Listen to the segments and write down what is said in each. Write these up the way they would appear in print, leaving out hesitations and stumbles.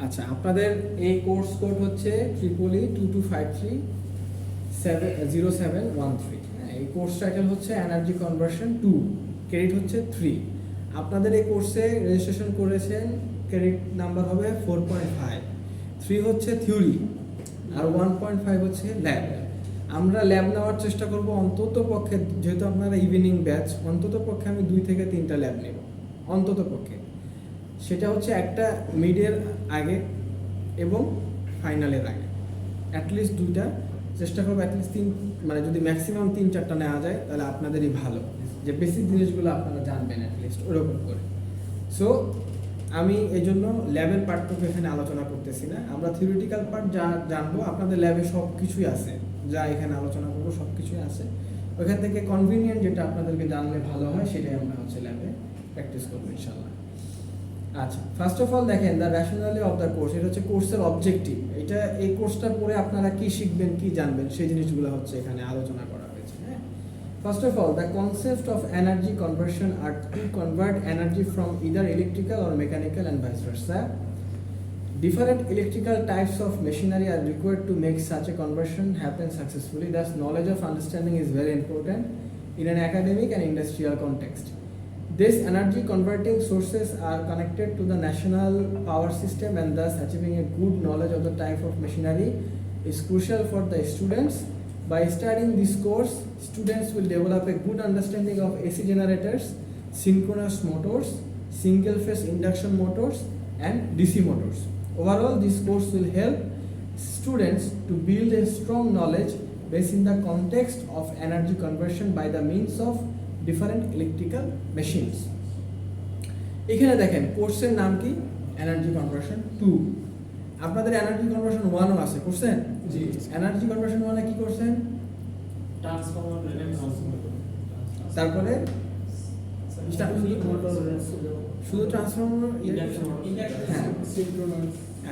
আচ্ছা, আপনাদের এই কোর্স কোড হচ্ছে EEE 2253070713। হ্যাঁ, এই কোর্স টাইটেল হচ্ছে এনার্জি কনভার্সন 2, ক্রেডিট হচ্ছে 3। আপনাদের এই কোর্সে রেজিস্ট্রেশন করেছেন, ক্রেডিট নাম্বার হবে 4.5। 3 হচ্ছে থিওরি আর 1.5 হচ্ছে ল্যাব। আমরা ল্যাব নেওয়ার চেষ্টা করব অন্তত পক্ষে, যেহেতু আপনারা ইভিনিং ব্যাচ, অন্তত পক্ষে আমি 2 থেকে 3টা ল্যাব নেব অন্তত পক্ষে। সেটা হচ্ছে একটা মিডের আগে এবং ফাইনালের আগে, অ্যাটলিস্ট 2টা চেষ্টা করবো, অ্যাটলিস্ট 3, মানে যদি ম্যাক্সিমাম 3-4টা নেওয়া যায় তাহলে আপনাদেরই ভালো, যে বেসিক জিনিসগুলো আপনারা জানবেন অ্যাটলিস্ট ওরকম করে। সো আমি এই জন্য ল্যাবের পার্টটুকু এখানে আলোচনা করতেছি না, আমরা থিওরিটিক্যাল পার্ট যা জানবো আপনাদের ল্যাবে সব কিছুই আছে, যা এখানে আলোচনা করবো সব কিছুই আছে। ওইখান থেকে কনভিনিয়েন্ট যেটা আপনাদেরকে জানলে ভালো হয় সেটাই আমরা হচ্ছে ল্যাবে প্র্যাকটিস করবো ইনশাল্লাহ। আচ্ছা, ফার্স্ট অফ অল দেখেন the rationally of the course, এটা হচ্ছে কোর্সের অবজেক্টিভ। এটা এই কোর্সটা পড়ে আপনারা কি শিখবেন, কি জানবেন, সেই জিনিসগুলো হচ্ছে এখানে আলোচনা করা হয়েছে। হ্যাঁ, first of all the concept of energy conversion আর to convert energy from either electrical or mechanical and vice versa. Different electrical types of machinery are required to make such a conversion happen successfully. Thus, knowledge of understanding is very important in an academic and industrial context. These energy converting sources are connected to the national power system, and thus achieving a good knowledge of the type of machinery is crucial for the students. By studying this course, students will develop a good understanding of AC generators, synchronous motors, single phase induction motors, and DC motors. Overall, this course will help students to build a strong knowledge based in the context of energy conversion by the means of different electrical machines. এখানে দেখেন কোর্সের নাম কি, energy conversion 2। আপনাদের energy conversion 1ও আছে, করছেন? জি। Energy conversion 1 এ কি করছেন? ট্রান্সফরমার, তারপরে শুধু ট্রান্সফরমার, হ্যাঁ।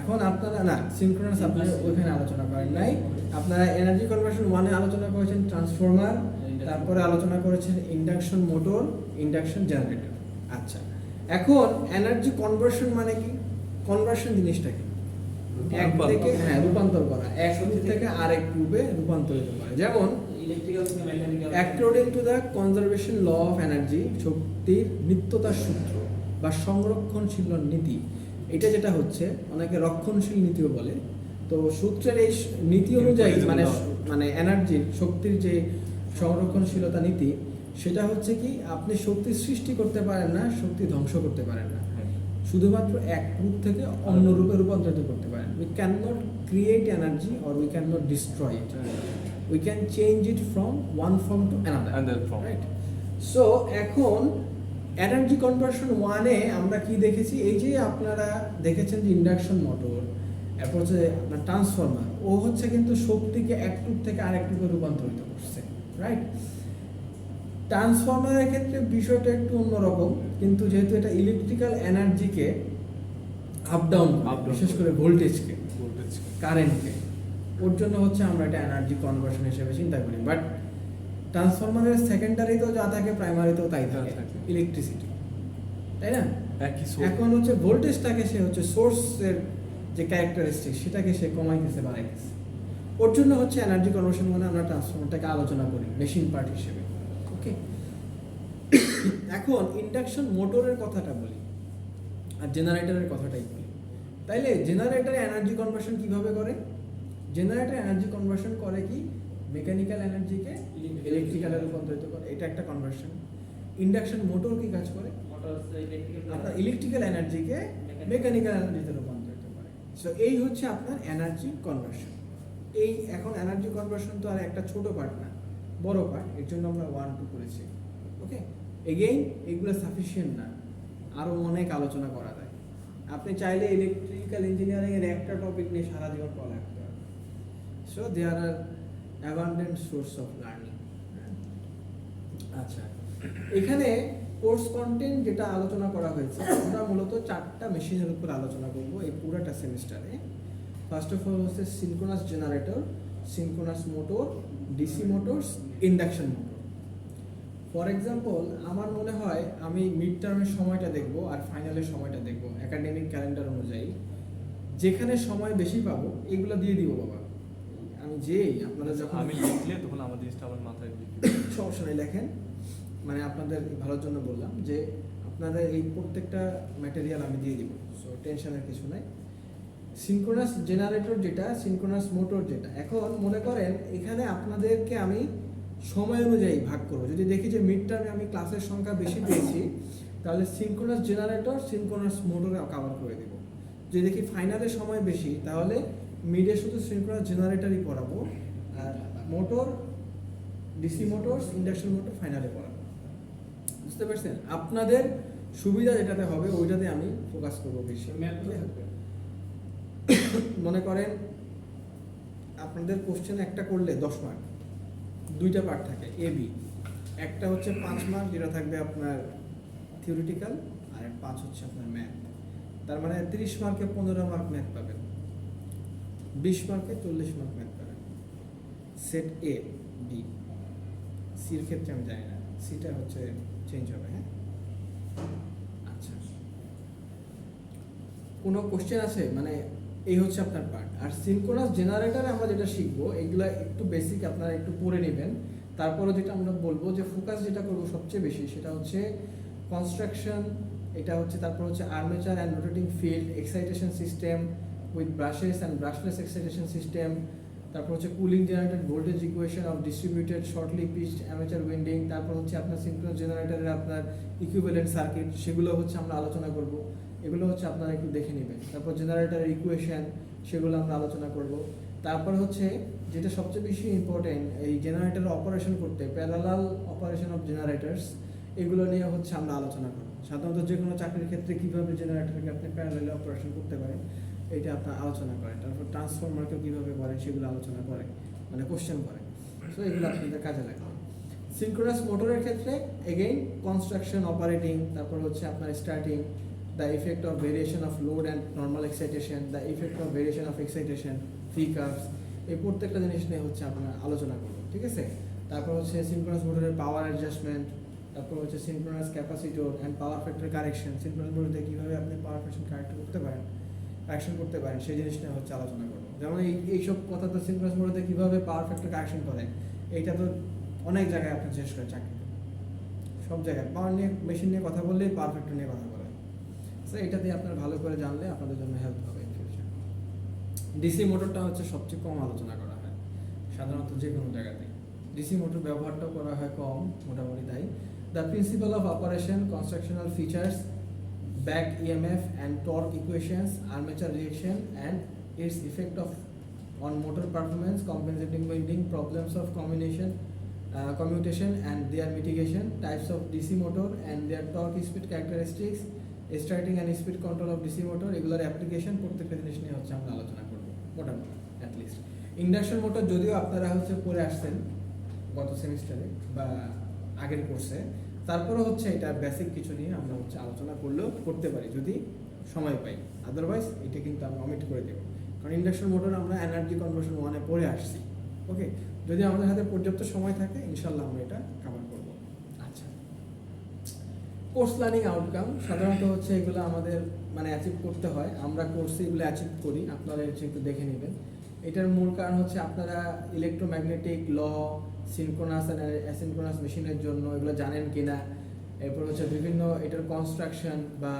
এখন আপনারা না সিনক্রোনাস আপনারা ওইখানে আলোচনা করেন নাই, আপনারা এনার্জি কনভার্সন 1 এ আলোচনা করেছেন ট্রান্সফরমার, তারপরে আলোচনা করেছেন ইন্ডাকশন মোটর, ইন্ডাকশন জেনারেটর। আচ্ছা, এখন এনার্জি কনভার্সন মানে কি? কনভার্সন জিনিসটা কি? এক থেকে, হ্যাঁ, রূপান্তর করা, এক রূপ থেকে আরেক রূপে রূপান্তরিত করা। যেমন ইলেকট্রিক্যাল থেকে mechanical. According to the conservation law of energy, শক্তির নিত্যতার সূত্র বা সংরক্ষণশীল নীতি, এটা যেটা হচ্ছে অনেকে রক্ষণশীল নীতিও বলে। তো সূত্রের এই নীতি অনুযায়ী মানে এনার্জির, শক্তির যে সংরক্ষণশীলতা নীতি, সেটা হচ্ছে কি, আপনি শক্তি সৃষ্টি করতে পারেন না, শক্তি ধ্বংস করতে পারেন না, শুধুমাত্র এক রূপ থেকে অন্য রূপে রূপান্তরিত করতে পারেন। We can not create energy or we can not destroy it, we can change it from one form to another, right? So এখন এনার্জি কনভার্সন 1 এ আমরা কি দেখেছি? এই যে আপনারা দেখেছেন যে ইন্ডাকশন মোটর, এরপর হচ্ছে আপনার ট্রান্সফরমার, ও হচ্ছে কিন্তু শক্তিকে এক রূপ থেকে আরেক রূপে রূপান্তরিত করছে, রাইট? ট্রান্সফরমারের ক্ষেত্রে বিষয়টা একটু অন্যরকম, কিন্তু যেহেতু এটা ইলেকট্রিক্যাল এনার্জিকে আপ ডাউন, বিশেষ করে ভোল্টেজকে, কারেন্টকে, ওর জন্য হচ্ছে আমরা এটা এনার্জি কনভার্সন হিসেবে চিন্তা করি। বাট ট্রান্সফরমারের সেকেন্ডারিতেও যা থাকে, প্রাইমারিতেও তাই থাকে, ইলেকট্রিসিটি, তাই না? এখন হচ্ছে ভোল্টেজটাকে সে হচ্ছে সোর্সের যে ক্যারেক্টারিস্টিক, সেটাকে সে কমাইতেছে, বাড়াইতেছে। ওর জন্য হচ্ছে এনার্জি কনভার্সন মানে আমরা ট্রান্সফরমারটাকে আলোচনা করি মেশিন পার্ট হিসেবে। ওকে, এখন ইন্ডাকশন মোটরের কথাটা বলি আর জেনারেটরের কথাটাই বলি। তাইলে জেনারেটরে এনার্জি কনভার্সন কিভাবে করে? জেনারেটর এনার্জি কনভার্সন করে কি, মেকানিক্যাল এনার্জিকে ইলেকট্রিক্যালে রূপান্তরিত করে, এটা একটা কনভার্সন। ইন্ডাকশন মোটর কি কাজ করে? আপনার ইলেকট্রিক্যাল এনার্জিকে মেকানিক্যাল এনার্জিতে রূপান্তরিত করে। সো এই হচ্ছে আপনার এনার্জি কনভার্সন। এই এখন এনার্জি কনভার্সন তো আর একটা ছোট পার্ট না, বড় পার্ট, এর জন্য আমরা 1-2 করেছি। ওকে, এগেইন এগুলো সাফিসিয়েন্ট না, আরও অনেক আলোচনা করা যায়। আপনি চাইলে ইলেকট্রিক্যাল ইঞ্জিনিয়ারিং এর একটা টপিক নিয়ে সারা জীবন পড়া রাখতে পারবেন। So there are abundant source of learning. আচ্ছা, এখানে কোর্স কন্টেন্ট যেটা আলোচনা করা হয়েছে, আমরা মূলত 4টা মেশিনের উপর আলোচনা করব এই পুরোটা সেমিস্টারে। ফার্স্ট অফ অল হচ্ছে synchronous generator, synchronous motor, DC motors, induction motor. For example, আমার মনে হয় আমি মিড টার্মের সময়টা দেখব আর ফাইনালের সময়টা দেখব একাডেমিক ক্যালেন্ডার অনুযায়ী, যেখানে সময় বেশি পাবো এগুলো দিয়ে দিব বাবা। আমি যেই আপনারা যখন আমি লিখলে তখন আমার জিনিসটা আমার মাথায় সমস্যা নেই, লেখেন, মানে আপনাদের ভালোর জন্য বললাম যে আপনাদের এই প্রত্যেকটা ম্যাটেরিয়াল আমি দিয়ে দিব, সো টেনশনের কিছু নাই। সিনক্রোনাস জেনারেটর যেটা, সিনক্রোনাস মোটর যেটা, এখন মনে করেন এখানে আপনাদেরকে আমি সময় অনুযায়ী ভাগ করবো। যদি দেখি যে মিড টার্মে আমি ক্লাসের সংখ্যা বেশি পেয়েছি, তাহলে সিনক্রোনাস জেনারেটর, সিনক্রোনাস মোটরে কভার করে দেবো। যদি দেখি ফাইনালে সময় বেশি, তাহলে মিডে শুধু সিনক্রোনাস জেনারেটরই পড়াবো, আর motor, DC motors, induction motor ফাইনালে পড়াবো। বুঝতে পারছেন? আপনাদের সুবিধা যেটাতে হবে ওইটাতে আমি ফোকাস করবো বেশি। মনে করেন আপনাদের কোশ্চেন একটা করলে 10 মার্ক, দুইটা পার্ট থাকে এ বি। একটা হচ্ছে 5 মার্ক যেটা থাকবে আপনার থিওরিটিক্যাল, আর 5 হচ্ছে আপনার ম্যাথ। তার মানে 30 মার্কে 15 মার্ক ম্যাথ পাবেন, 20 মার্কে 40 মার্ক ম্যাথ পাবেন। Set A B. সির ক্ষেত্রে আমি জানি না, সিটা হচ্ছে চেঞ্জ হবে। হ্যাঁ, আচ্ছা, কোনো কোশ্চেন আছে? মানে এই হচ্ছে আপনার পার্ট। আর সিনক্রোনাস জেনারেটরে আমরা যেটা শিখবো এগুলা একটু বেসিক, আপনারা একটু পড়ে নেবেন। তারপরে যেটা আমরা বলবো যে ফোকাস যেটা করবো সবচেয়ে বেশি, সেটা হচ্ছে কনস্ট্রাকশন, এটা হচ্ছে, তারপর হচ্ছে armature and rotating field, excitation system with brushes and brushless excitation system, তারপর হচ্ছে cooling generated voltage equation of distributed shortly pitched amateur winding, তারপর হচ্ছে আপনার সিনক্রোনাস জেনারেটরের আপনার ইকুইভ্যালেন্ট সার্কিট, সেগুলো হচ্ছে আমরা আলোচনা করব। এগুলো হচ্ছে আপনারা একটু দেখে নেবেন। তারপর জেনারেটরের ইকুয়েশন, সেগুলো আমরা আলোচনা করব। তারপর হচ্ছে যেটা সবচেয়ে বেশি ইম্পর্টেন্ট, এই জেনারেটর অপারেশন করতে, প্যারালাল অপারেশন অফ জেনারেটরস, এগুলো নিয়ে হচ্ছে আমরা আলোচনা করব। সাধারণত যে কোনো চাকরির ক্ষেত্রে কীভাবে জেনারেটরকে আপনি প্যারালালে অপারেশন করতে পারেন এটা আপনার আলোচনা করেন। তারপর ট্রান্সফরমারকে কীভাবে করেন সেগুলো আলোচনা করে, মানে কোশ্চেন করে। সো এগুলো আপনাদের কাজে লাগবে। সিনক্রোনাস মোটরের ক্ষেত্রে এগেইন কনস্ট্রাকশন, অপারেটিং, তারপর হচ্ছে আপনার starting, the effect of variation of load and normal excitation, the effect of variation of excitation, free curves, এই প্রত্যেকটা জিনিস নিয়ে হচ্ছে আমরা আলোচনা করব। ঠিক আছে? তারপর হচ্ছে সিনক্রোনাস মোটরের পাওয়ার অ্যাডজাস্টমেন্ট, তারপর হচ্ছে synchronous capacitor and power factor correction, synchronous মোটরে কীভাবে আপনি পাওয়ার ফ্যাক্টর কারেক্ট করতে পারেন, কারেকশন করতে পারেন, সেই জিনিস নিয়ে হচ্ছে আলোচনা করব। যেমন এইসব কথা তো সিনক্রোনাস মোটরে কীভাবে পাওয়ার ফ্যাক্টর কারেকশন করে, এইটা তো অনেক জায়গায় আপনি জিজ্ঞেস করেন চাকরিতে, সব জায়গায় পাওয়ার নিয়ে, মেশিন নিয়ে কথা বললেই পাওয়ার ফ্যাক্টর নিয়ে কথা বলে। সো এটা দিয়ে আপনার ভালো করে জানলে আপনাদের জন্য হেল্প হবে ইন ফিউচার। ডিসি মোটরটা হচ্ছে সবচেয়ে কম আলোচনা করা হয় সাধারণত যে কোনো জায়গাতে। ডিসি মোটর ব্যবহারটাও করা হয় কম, মোটামুটি তাই। The principle of operation, constructional features, back EMF and torque equations, armature reaction and its effect of on motor performance, compensating winding, problems of commutation and their mitigation, types of DC motor and their torque speed characteristics, starting and speed control of DC motor, এগুলোর application, প্রত্যেকটা জিনিস নিয়ে হচ্ছে আমরা আলোচনা করবো মোটামুটি at least. Induction motor যদিও আপনারা হচ্ছে পড়ে আসছেন গত সেমিস্টারে বা আগের কোর্সে, তারপরে হচ্ছে এটা বেসিক কিছু নিয়ে আমরা হচ্ছে আলোচনা করলেও করতে পারি যদি সময় পাই, আদারওয়াইজ এটা কিন্তু আমরা অমিট করে দেবো। কারণ ইন্ডাকশন মোটর আমরা এনার্জি কনভার্সন 1-এ পড়ে আসছি। ওকে, যদি আমাদের হাতে পর্যাপ্ত সময় থাকে ইনশাল্লাহ আমরা এটা কভার করব। আচ্ছা, কোর্স লার্নিং আউটকাম সাধারণত হচ্ছে এগুলো আমাদের মানে অ্যাচিভ করতে হয়, আমরা কোর্সে এগুলো অ্যাচিভ করি, আপনারা হচ্ছে একটু দেখে নেবেন। এটার মূল কারণ হচ্ছে আপনারা electromagnetic law, synchronous and asynchronous মেশিনের জন্য এগুলো জানেন কিনা, এরপর হচ্ছে বিভিন্ন এটার কনস্ট্রাকশন বা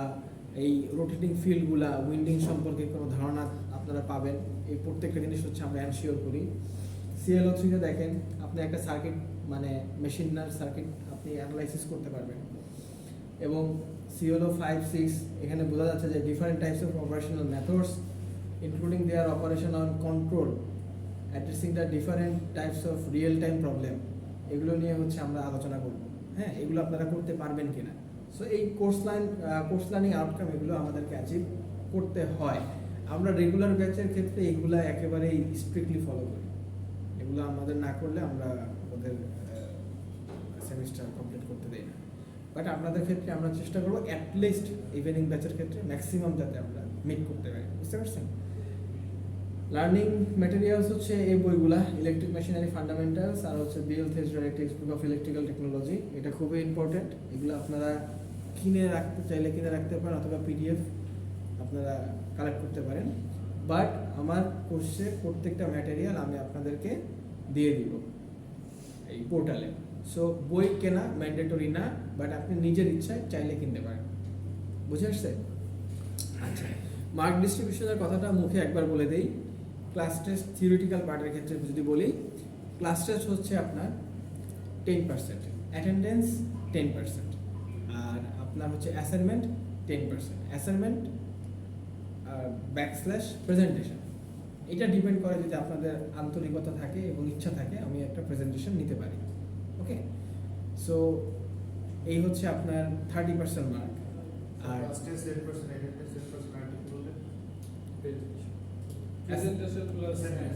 এই রোটেটিং ফিল্ডগুলা, উইন্ডিং সম্পর্কে কোনো ধারণা আপনারা পাবেন। এই প্রত্যেকটা জিনিস হচ্ছে আমরা এনশিওর করি। CLO3-তে দেখেন আপনি একটা সার্কিট, মানে মেশিনার সার্কিট আপনি অ্যানালাইসিস করতে পারবেন। এবং CLO5-6 এখানে বোঝা যাচ্ছে যে different types of operational methods including their operation on control, addressing the different types of real time problem, এগুলো নিয়ে হচ্ছে আমরা আলোচনা করব। হ্যাঁ, এগুলো আপনারা করতে পারবেন কিনা। সো এই কোর্স লার্নিং আউটকাম এগুলো আমাদেরকে অ্যাচিভ করতে হয়। আমরা রেগুলার ব্যাচের ক্ষেত্রে এগুলো একেবারেই স্ট্রিক্টলি ফলো করি, এগুলো আমাদের না করলে আমরা ওদের সেমিস্টার কমপ্লিট করতে দেই না। বাট আপনাদের ক্ষেত্রে আমরা চেষ্টা করবো অ্যাটলিস্ট ইভিনিং ব্যাচের ক্ষেত্রে ম্যাক্সিমাম যাতে আমরা মিট করতে পারি। বুঝতে পারছেন? লার্নিং ম্যাটেরিয়ালস হচ্ছে এই বইগুলা, ইলেকট্রিক মেশিনারি ফান্ডামেন্টালস, আর হচ্ছে বিএল থেজরার টেক্সটবুক অফ ইলেকট্রিক্যাল টেকনোলজি। এটা খুবই ইম্পর্টেন্ট, এগুলো আপনারা কিনে রাখতে চাইলে কিনে রাখতে পারেন, অথবা PDF আপনারা কালেক্ট করতে পারেন। বাট আমার কোর্সে প্রত্যেকটা ম্যাটেরিয়াল আমি আপনাদেরকে দিয়ে দিব এই পোর্টালে। সো বই কেনা ম্যান্ডেটরি না, বাট আপনি নিজের ইচ্ছায় চাইলে কিনতে পারেন। বুঝে আসছে? আচ্ছা, মার্ক ডিস্ট্রিবিউশনের কথাটা মুখে একবার বলে দেই। ক্লাস টেস্ট থিওরিটিক্যাল পার্টের ক্ষেত্রে যদি বলি, ক্লাস টেস্ট হচ্ছে আপনার 10%, অ্যাটেন্ডেন্স 10%, আর আপনার হচ্ছে অ্যাসাইনমেন্ট 10%। অ্যাসাইনমেন্ট ব্যাকস্ল্যাশ প্রেজেন্টেশন, এটা ডিপেন্ড করে যদি আপনাদের আন্তরিকতা থাকে এবং ইচ্ছা থাকে আমি একটা প্রেজেন্টেশন নিতে পারি। ওকে, সো এই হচ্ছে আপনার 30% মার্ক। আর প্রেজেন্টেশন প্লাস হ্যাঁ,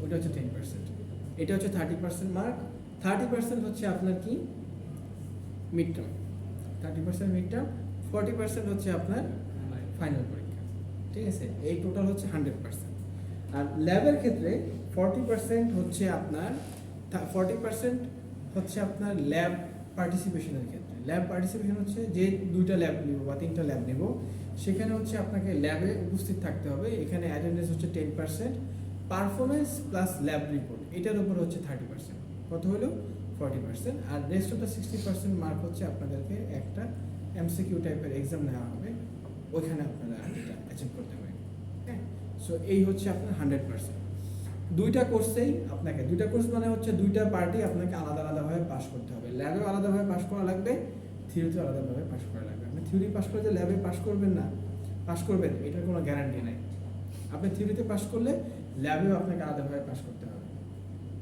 ওটা হচ্ছে 10%। এটা হচ্ছে 30% মার্ক। 30% হচ্ছে আপনার কি মিড টার্ম, 30% মিড টার্ম, 40% হচ্ছে আপনার ফাইনাল পরীক্ষা। ঠিক আছে, এই টোটাল হচ্ছে 100%। আর ল্যাবের ক্ষেত্রে 40% হচ্ছে আপনার 40% হচ্ছে আপনার ল্যাব পার্টিসিপেশনের ক্ষেত্রে। ল্যাব পার্টিসিপেশন হচ্ছে যে 2টা ল্যাব নিব বা 3টা ল্যাব নেব, সেখানে হচ্ছে আপনাকে ল্যাবে উপস্থিত থাকতে হবে। এখানে অ্যাটেন্ডেন্স হচ্ছে 10%, পারফরমেন্স প্লাস ল্যাব রিপোর্ট এটার উপর হচ্ছে 30%, কত হলো 40%। আর রেস্ট অফ দ্য 60% মার্ক হচ্ছে আপনাদেরকে একটা এমসিকিউ টাইপের এক্সাম নেওয়া হবে, ওইখানে আপনারা এটা অ্যাচিভ করতে পারেন। হ্যাঁ, সো এই হচ্ছে আপনার 100%। দুইটা কোর্সেই আপনাকে, দুইটা কোর্স মানে হচ্ছে দুইটা পার্টি আপনাকে আলাদা আলাদাভাবে পাস করতে হবে। ল্যাবেও আলাদাভাবে পাস করা লাগবে, থিওরিতেও আলাদাভাবে পাস করা লাগবে। আপনি থিওরি পাস করে যে ল্যাবে পাস করবেন না, পাস করবেন এটার কোনো গ্যারান্টি নাই। আপনি থিওরিতে পাস করলে ল্যাবেও আপনাকে আলাদাভাবে পাস করতে হবে।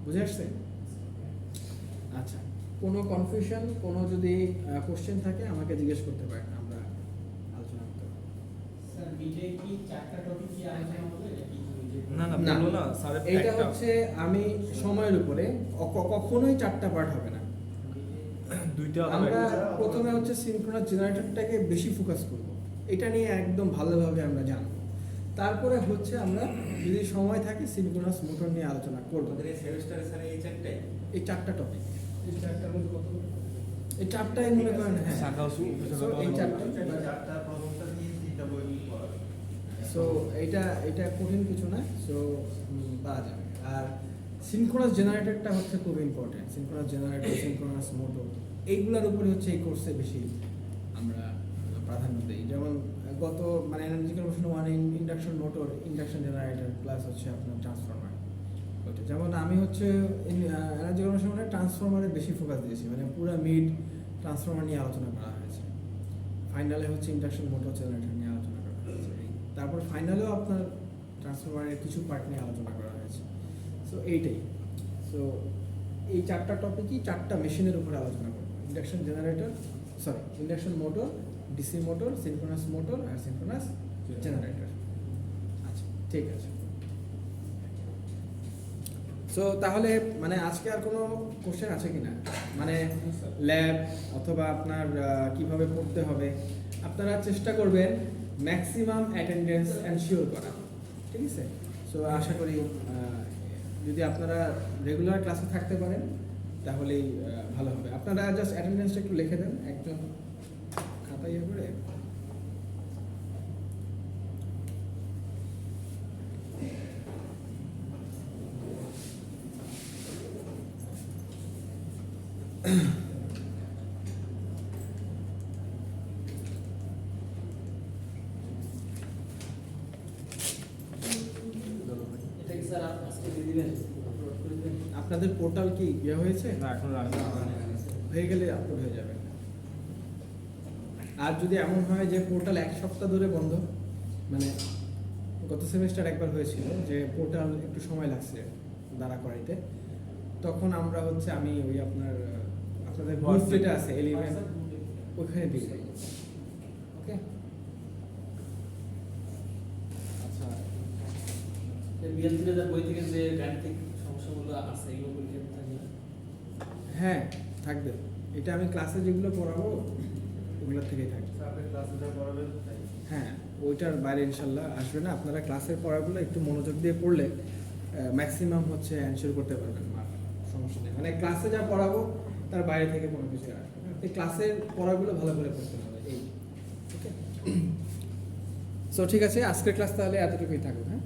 বুঝে আসছে? আচ্ছা, কোনো কনফিউশন, কোনো যদি কোশ্চেন থাকে আমাকে জিজ্ঞেস করতে পারেন, আমরা আলোচনা করতে পারি। স্যার মিডে কি 4টা টপিক কি আলোচনা হবে নাকি না না না, বলো না স্যার, এইটা হচ্ছে আমি সময়ের উপরে কখনোই 4টা পার্ট হবে না। দুইটা হবে। আমরা প্রথমে হচ্ছে সিনক্রোনাস জেনারেটরটাকে বেশি ফোকাস করব, এটা নিয়ে একদম ভালোভাবে আমরা জানবো। তারপরে হচ্ছে আমরা যদি সময় থাকে সিনক্রোনাস মোটর নিয়ে আলোচনা করব। এই সেমিস্টারে স্যার এই চারটায় এই 4টা টপিক, এই 4টার মধ্যে কত এই 4টাই মনে করেন। হ্যাঁ, শাখা So, এই 4টা, চারটা প্রথমটা দিয়ে 3টা বই পড়াবে। সো এটা কঠিন কিছু না, সো পারা যাবে। আর সিনক্রোনাস জেনারেটরটা হচ্ছে খুব important. Synchronous generator, synchronous motor, এইগুলোর উপরে হচ্ছে এই কোর্সে বেশি আমরা প্রাধান্য দিই। যেমন গত মানে energy conversion 1 induction motor, induction generator plus হচ্ছে আপনার ট্রান্সফরমার। ওইটা যেমন আমি হচ্ছে এনার্জি কনভার্সন মানে ট্রান্সফরমারে বেশি ফোকাস দিয়েছি, মানে পুরো মিড ট্রান্সফরমার নিয়ে আলোচনা করা হয়েছে। ফাইনালে হচ্ছে ইন্ডাকশন মোটর জেনারেটর নিয়ে আলোচনা করা হয়েছে। তারপর ফাইনালেও আপনার ট্রান্সফরমারের কিছু পার্ট নিয়ে আলোচনা করা হয়েছে। সো এইটাই, সো এই 4টা টপিকই 4টা মেশিনের উপরে আলোচনা করবো। Induction generator, sorry induction motor, DC motor, synchronous motor আর সিনক্রোনাস জেনারেটর। আচ্ছা, ঠিক আছে। সো তাহলে মানে আজকে আর কোনো কোশ্চেন আছে কিনা, মানে ল্যাব অথবা আপনার কিভাবে পড়তে হবে? আপনারা চেষ্টা করবেন ম্যাক্সিমাম অ্যাটেন্ডেন্স এনশিওর করা। ঠিক আছে, সো আশা করি যদি আপনারা রেগুলার ক্লাসে থাকতে পারেন তাহলেই ভালো হবে। আপনারা জাস্ট অ্যাটেন্ডেন্সটা একটু লিখে দেন একজন খাতা ইয়ে করে। এটা কি স্যার আজকে দিয়ে দিবেন, আপলোড করে দিবেন? আপনাদের পোর্টাল কি ইয়ে হয়েছে? না এখন রাখা হয়ে গেলে আপলোড হয়ে যাবে। আর যদি এমন হয় যে পোর্টাল 1 সপ্তাহ ধরে বন্ধ, মানে গত সেমিস্টার একবার হয়েছিল যে পোর্টাল একটু সময় লাগছে দাঁড়া করাইতে, তখন আমরা হচ্ছে আমি ওই আপনাদের গ্রুপ যেটা আছে 11 ওইখানে দিয়ে যাই। ওকে, আচ্ছা, বিএল 3000 বই থেকে যে গাণিতিক সমস্যাগুলো আছে এগুলো পরীক্ষা থাকবে না? হ্যাঁ থাকবে। এটা আমি ক্লাসে যেগুলো পড়াবো ওগুলোর থেকেই থাকবে। আপনি ক্লাসে যা পড়াবেন তাই। হ্যাঁ, ওইটার বাইরে ইনশাল্লাহ আসবে না। আপনারা ক্লাসের পড়াগুলো একটু মনোযোগ দিয়ে পড়লে ম্যাক্সিমাম হচ্ছে অ্যানসার করতে পারবেন, সমস্যা নেই। মানে ক্লাসে যা পড়াবো তার বাইরে থেকে কোনো কিছু আসবে না। ক্লাসের পড়াগুলো ভালো করে পড়তে হবে এই। ওকে, সো ঠিক আছে, আজকের ক্লাস তাহলে এতটুকুই থাকুক, হ্যাঁ।